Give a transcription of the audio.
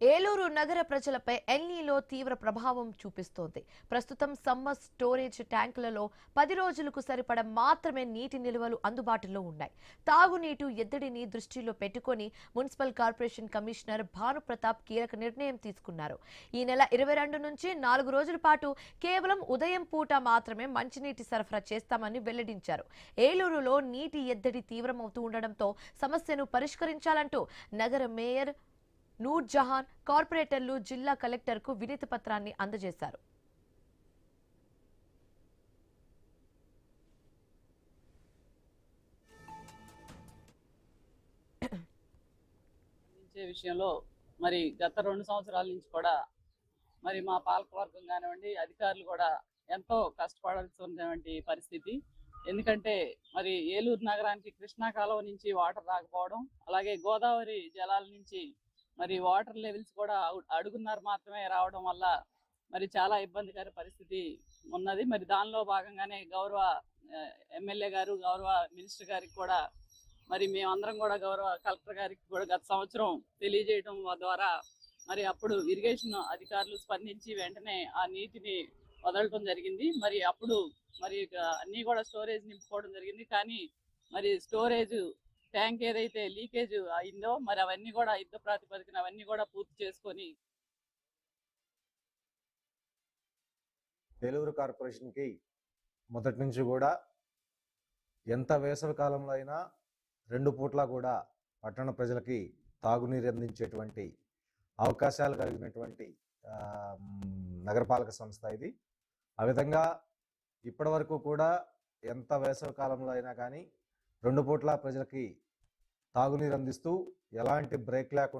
ఏలూరు నగర ప్రజలపై ఎల్నీలో తీవ్ర ప్రభావం చూపిస్తోంది. ప్రస్తుతం సమ్మర్ స్టోరేజ్ ట్యాంకులలో 10 రోజులకు సరిపడ మాత్రమే నీటి నిల్వలు అందుబాటులో ఉన్నాయి. తాగునీటి ఎద్దడిని దృష్టిలో పెట్టుకుని మున్సిపల్ కార్పొరేషన్ కమిషనర్ భానుప్రతాప్ కీలక నిర్ణయం తీసుకున్నారు. ఈ నెల 22 నుంచి 4 రోజుల పాటు కేవలం ఉదయం పూట మాత్రమే మంచినీటి సరఫరా చేస్తామని వెల్లడించారు. ఏలూరులో నీటి ఎద్దడి తీవ్రమవుతూ ఉండడంతో సమస్యను పరిష్కరించాలంటూ నగర మేయర్ నూర్ జహాన్ కార్పొరేటర్లు జిల్లా కలెక్టర్కు వినతి పత్రాన్ని అందజేశారు. విషయంలో మరి గత 2 సంవత్సరాల నుంచి కూడా మరి మా పాలకవర్గం కానివ్వండి అధికారులు కూడా ఎంతో కష్టపడాల్సినటువంటి పరిస్థితి. ఎందుకంటే మరి ఏలూరు నగరానికి కృష్ణా కాలువ నుంచి వాటర్ రాకపోవడం, అలాగే గోదావరి జలాల నుంచి మరి వాటర్ లెవెల్స్ కూడా అడుగున్నర మాత్రమే రావడం వల్ల మరి చాలా ఇబ్బందికర పరిస్థితి ఉన్నది. మరి దానిలో భాగంగానే గౌరవ ఎమ్మెల్యే గారు, గౌరవ మినిస్టర్ గారికి కూడా మరి మేమందరం కూడా గౌరవ కలెక్టర్ గారికి కూడా గత సంవత్సరం తెలియజేయడం ద్వారా మరి అప్పుడు ఇరిగేషన్ అధికారులు స్పందించి వెంటనే ఆ నీటిని వదలటం జరిగింది. మరి అప్పుడు మరి అన్నీ కూడా స్టోరేజ్ నింపుకోవడం జరిగింది. కానీ మరి స్టోరేజ్ ట్యాంక్ ఏదైతే లీకేజ్ అయిందో మరి అవన్నీ కూడా యుద్ధ ప్రాతిపదికన అవన్నీ కూడా పూర్తి చేసుకొని ఏలూరు కార్పొరేషన్కి మొదటి నుంచి కూడా ఎంత వేసవి కాలంలో అయినా 2 పూట్ల కూడా పట్టణ ప్రజలకి తాగునీరు అందించేటువంటి అవకాశాలు కలిగినటువంటి నగరపాలక సంస్థ ఇది. ఆ విధంగా ఇప్పటి వరకు కూడా ఎంత వేసవి కాలంలో అయినా కానీ 2 పూట్ల ప్రజలకి తాగునీరు అందిస్తూ ఎలాంటి బ్రేక్ లేకుండా